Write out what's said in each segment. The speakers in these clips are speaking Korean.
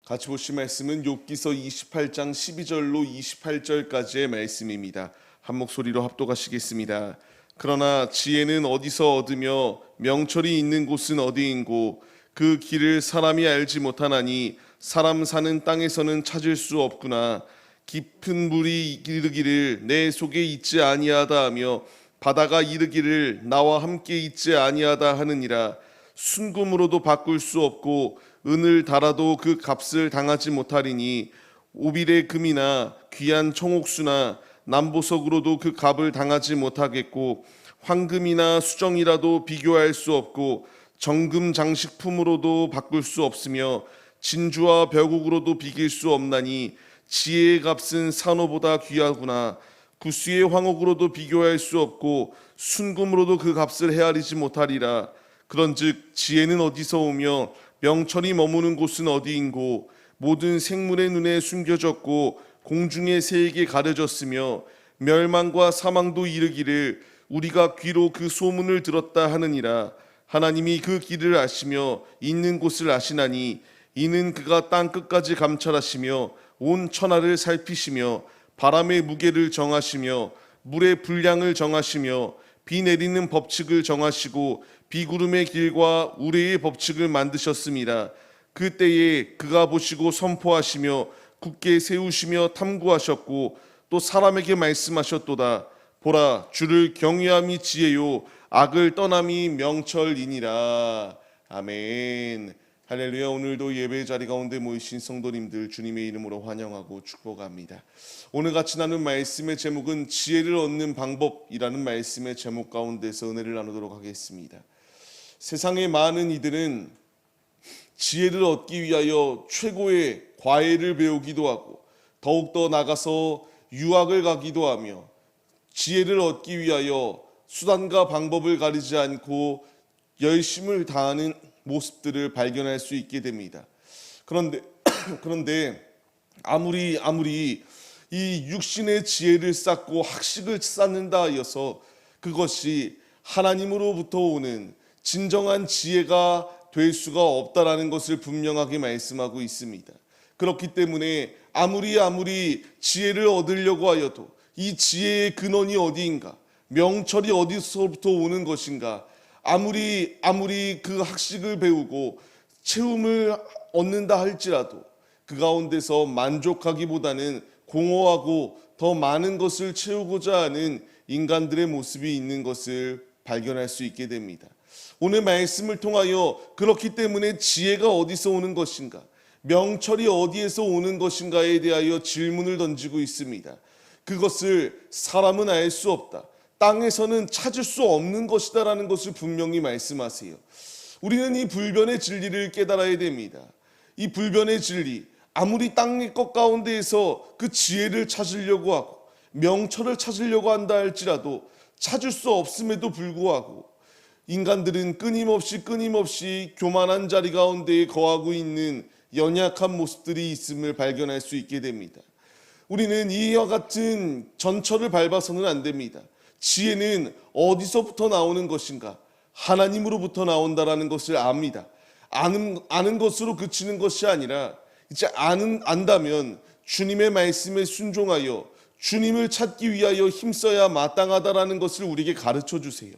같이 보실 말씀은 욥기서 28장 12절로 28절까지의 말씀입니다. 한 목소리로 합독하시겠습니다. 그러나 지혜는 어디서 얻으며 명철이 있는 곳은 어디인고 그 길을 사람이 알지 못하나니 사람 사는 땅에서는 찾을 수 없구나. 깊은 물이 이르기를 내 속에 있지 아니하다 하며 바다가 이르기를 나와 함께 있지 아니하다 하느니라. 순금으로도 바꿀 수 없고 은을 달아도 그 값을 당하지 못하리니 오빌의 금이나 귀한 청옥수나 남보석으로도 그 값을 당하지 못하겠고 황금이나 수정이라도 비교할 수 없고 정금 장식품으로도 바꿀 수 없으며 진주와 벼국으로도 비길 수 없나니 지혜의 값은 산호보다 귀하구나. 구수의 황옥으로도 비교할 수 없고 순금으로도 그 값을 헤아리지 못하리라. 그런즉 지혜는 어디서 오며 명철이 머무는 곳은 어디인고 모든 생물의 눈에 숨겨졌고 공중의 새에게 가려졌으며 멸망과 사망도 이르기를 우리가 귀로 그 소문을 들었다 하느니라. 하나님이 그 길을 아시며 있는 곳을 아시나니 이는 그가 땅 끝까지 감찰하시며 온 천하를 살피시며 바람의 무게를 정하시며 물의 분량을 정하시며 비 내리는 법칙을 정하시고 비구름의 길과 우레의 법칙을 만드셨습니다. 그때에 그가 보시고 선포하시며 굳게 세우시며 탐구하셨고 또 사람에게 말씀하셨도다. 보라, 주를 경외함이 지혜요 악을 떠남이 명철이니라. 아멘. 할렐루야. 오늘도 예배 자리 가운데 모이신 성도님들 주님의 이름으로 환영하고 축복합니다. 오늘 같이 나눈 말씀의 제목은 지혜를 얻는 방법이라는 말씀의 제목 가운데서 은혜를 나누도록 하겠습니다. 세상의 많은 이들은 지혜를 얻기 위하여 최고의 과외를 배우기도 하고 더욱더 나가서 유학을 가기도 하며 지혜를 얻기 위하여 수단과 방법을 가리지 않고 열심을 다하는 모습들을 발견할 수 있게 됩니다. 그런데 아무리 이 육신의 지혜를 쌓고 학식을 쌓는다 하여서 그것이 하나님으로부터 오는 진정한 지혜가 될 수가 없다라는 것을 분명하게 말씀하고 있습니다. 그렇기 때문에 아무리 지혜를 얻으려고 하여도 이 지혜의 근원이 어디인가, 명철이 어디서부터 오는 것인가, 아무리 그 학식을 배우고 체험을 얻는다 할지라도 그 가운데서 만족하기보다는 공허하고 더 많은 것을 채우고자 하는 인간들의 모습이 있는 것을 발견할 수 있게 됩니다. 오늘 말씀을 통하여 그렇기 때문에 지혜가 어디서 오는 것인가, 명철이 어디에서 오는 것인가에 대하여 질문을 던지고 있습니다. 그것을 사람은 알 수 없다, 땅에서는 찾을 수 없는 것이다라는 것을 분명히 말씀하세요. 우리는 이 불변의 진리를 깨달아야 됩니다. 이 불변의 진리, 아무리 땅의 것 가운데에서 그 지혜를 찾으려고 하고 명철을 찾으려고 한다 할지라도 찾을 수 없음에도 불구하고 인간들은 끊임없이 교만한 자리 가운데에 거하고 있는 연약한 모습들이 있음을 발견할 수 있게 됩니다. 우리는 이와 같은 전철을 밟아서는 안 됩니다. 지혜는 어디서부터 나오는 것인가? 하나님으로부터 나온다라는 것을 압니다. 아는 것으로 그치는 것이 아니라 이제 안다면 주님의 말씀에 순종하여 주님을 찾기 위하여 힘써야 마땅하다라는 것을 우리에게 가르쳐 주세요.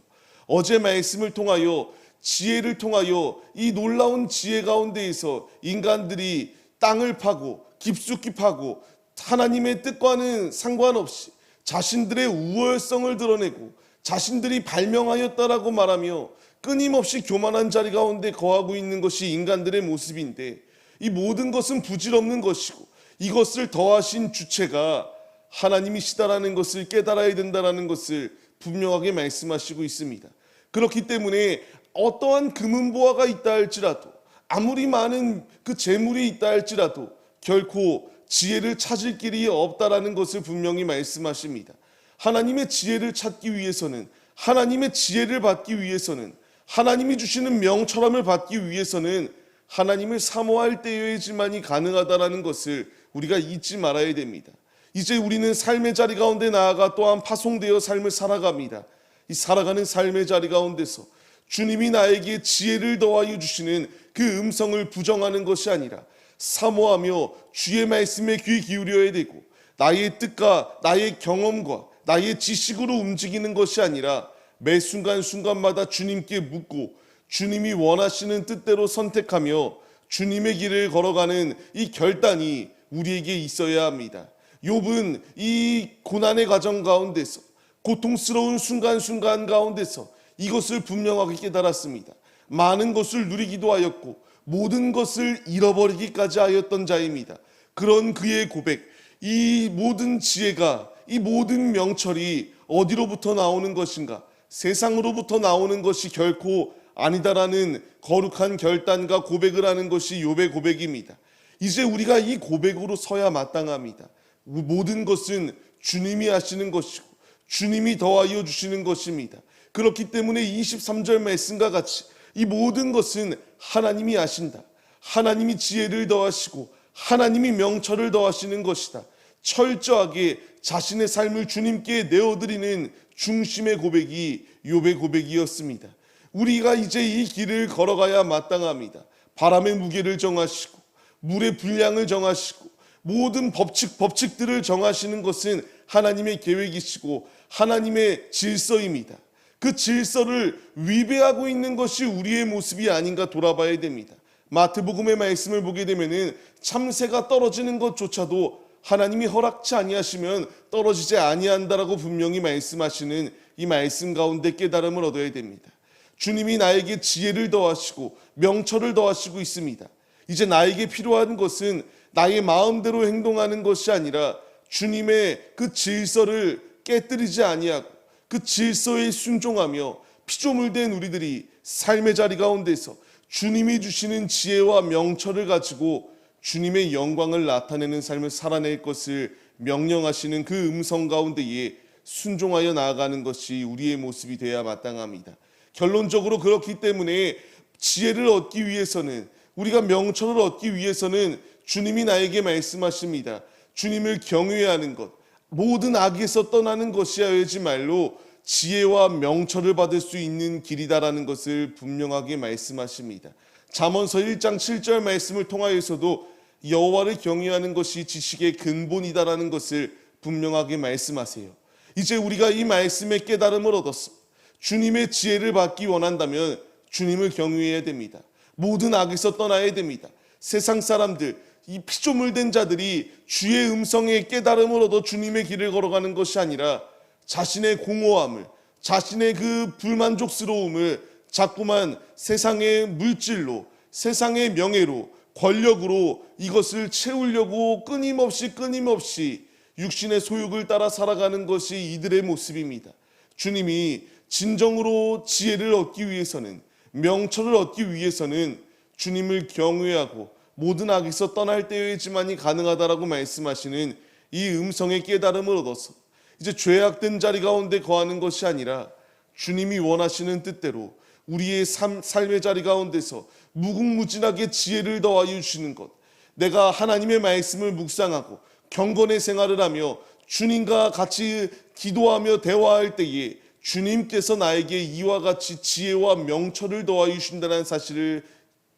어제 말씀을 통하여 지혜를 통하여 이 놀라운 지혜 가운데에서 인간들이 땅을 파고 깊숙이 파고 하나님의 뜻과는 상관없이 자신들의 우월성을 드러내고 자신들이 발명하였다라고 말하며 끊임없이 교만한 자리 가운데 거하고 있는 것이 인간들의 모습인데, 이 모든 것은 부질없는 것이고 이것을 더하신 주체가 하나님이시다라는 것을 깨달아야 된다라는 것을 분명하게 말씀하시고 있습니다. 그렇기 때문에 어떠한 금은보화가 있다 할지라도, 아무리 많은 그 재물이 있다 할지라도 결코 지혜를 찾을 길이 없다라는 것을 분명히 말씀하십니다. 하나님의 지혜를 찾기 위해서는, 하나님의 지혜를 받기 위해서는, 하나님이 주시는 명철함을 받기 위해서는 하나님을 사모할 때여야지만이 가능하다라는 것을 우리가 잊지 말아야 됩니다. 이제 우리는 삶의 자리 가운데 나아가 또한 파송되어 삶을 살아갑니다. 이 살아가는 삶의 자리 가운데서 주님이 나에게 지혜를 더하여 주시는 그 음성을 부정하는 것이 아니라 사모하며 주의 말씀에 귀 기울여야 되고, 나의 뜻과 나의 경험과 나의 지식으로 움직이는 것이 아니라 매 순간순간마다 주님께 묻고 주님이 원하시는 뜻대로 선택하며 주님의 길을 걸어가는 이 결단이 우리에게 있어야 합니다. 욥은 이 고난의 과정 가운데서, 고통스러운 순간순간 가운데서 이것을 분명하게 깨달았습니다. 많은 것을 누리기도 하였고 모든 것을 잃어버리기까지 하였던 자입니다. 그런 그의 고백, 이 모든 지혜가, 이 모든 명철이 어디로부터 나오는 것인가? 세상으로부터 나오는 것이 결코 아니다라는 거룩한 결단과 고백을 하는 것이 욥의 고백입니다. 이제 우리가 이 고백으로 서야 마땅합니다. 모든 것은 주님이 하시는 것이고 주님이 더하여 주시는 것입니다. 그렇기 때문에 23절 말씀과 같이 이 모든 것은 하나님이 하신다. 하나님이 지혜를 더하시고 하나님이 명철을 더하시는 것이다. 철저하게 자신의 삶을 주님께 내어드리는 중심의 고백이 욥의 고백이었습니다. 우리가 이제 이 길을 걸어가야 마땅합니다. 바람의 무게를 정하시고 물의 분량을 정하시고 모든 법칙들을 정하시는 것은 하나님의 계획이시고 하나님의 질서입니다. 그 질서를 위배하고 있는 것이 우리의 모습이 아닌가 돌아봐야 됩니다. 마태복음의 말씀을 보게 되면은 참새가 떨어지는 것조차도 하나님이 허락치 아니하시면 떨어지지 아니한다라고 분명히 말씀하시는 이 말씀 가운데 깨달음을 얻어야 됩니다. 주님이 나에게 지혜를 더하시고 명철을 더하시고 있습니다. 이제 나에게 필요한 것은 나의 마음대로 행동하는 것이 아니라 주님의 그 질서를 깨뜨리지 아니하고 그 질서에 순종하며 피조물된 우리들이 삶의 자리 가운데서 주님이 주시는 지혜와 명철을 가지고 주님의 영광을 나타내는 삶을 살아낼 것을 명령하시는 그 음성 가운데에 순종하여 나아가는 것이 우리의 모습이 되어야 마땅합니다. 결론적으로 그렇기 때문에 지혜를 얻기 위해서는, 우리가 명철을 얻기 위해서는 주님이 나에게 말씀하십니다. 주님을 경외하는 것, 모든 악에서 떠나는 것이야말로 지혜와 명철을 받을 수 있는 길이다라는 것을 분명하게 말씀하십니다. 잠언서 1장 7절 말씀을 통하여서도 여호와를 경외하는 것이 지식의 근본이다라는 것을 분명하게 말씀하세요. 이제 우리가 이 말씀의 깨달음을 얻었어. 주님의 지혜를 받기 원한다면 주님을 경외해야 됩니다. 모든 악에서 떠나야 됩니다. 세상 사람들, 이 피조물된 자들이 주의 음성에 깨달음을 얻어 주님의 길을 걸어가는 것이 아니라 자신의 공허함을, 자신의 그 불만족스러움을 자꾸만 세상의 물질로, 세상의 명예로, 권력으로 이것을 채우려고 끊임없이 육신의 소욕을 따라 살아가는 것이 이들의 모습입니다. 주님이 진정으로 지혜를 얻기 위해서는, 명철을 얻기 위해서는 주님을 경외하고 모든 악에서 떠날 때여야지만이 가능하다라고 말씀하시는 이 음성의 깨달음을 얻어서 이제 죄악된 자리 가운데 거하는 것이 아니라 주님이 원하시는 뜻대로 우리의 삶의 자리 가운데서 무궁무진하게 지혜를 더하여 주시는 것, 내가 하나님의 말씀을 묵상하고 경건의 생활을 하며 주님과 같이 기도하며 대화할 때에 주님께서 나에게 이와 같이 지혜와 명철을 더하여 주신다는 사실을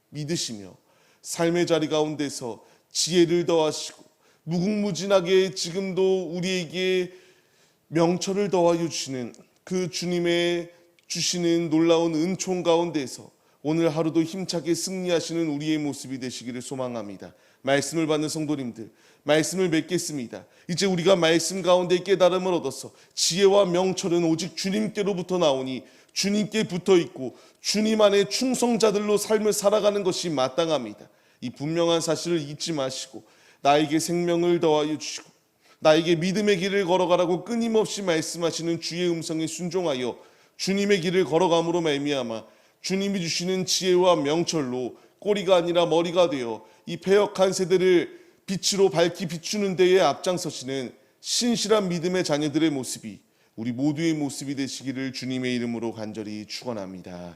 믿으시며 삶의 자리 가운데서 지혜를 더하시고 무궁무진하게 지금도 우리에게 명철을 더하여 주시는 그 주님의 주시는 놀라운 은총 가운데서 오늘 하루도 힘차게 승리하시는 우리의 모습이 되시기를 소망합니다. 말씀을 받는 성도님들, 말씀을 맺겠습니다. 이제 우리가 말씀 가운데 깨달음을 얻어서 지혜와 명철은 오직 주님께로부터 나오니 주님께 붙어있고 주님 안에 충성자들로 삶을 살아가는 것이 마땅합니다. 이 분명한 사실을 잊지 마시고 나에게 생명을 더하여 주시고 나에게 믿음의 길을 걸어가라고 끊임없이 말씀하시는 주의 음성에 순종하여 주님의 길을 걸어감으로 말미암아 주님이 주시는 지혜와 명철로 꼬리가 아니라 머리가 되어 이 패역한 세대를 빛으로 밝히 비추는 데에 앞장서시는 신실한 믿음의 자녀들의 모습이 우리 모두의 모습이 되시기를 주님의 이름으로 간절히 축원합니다.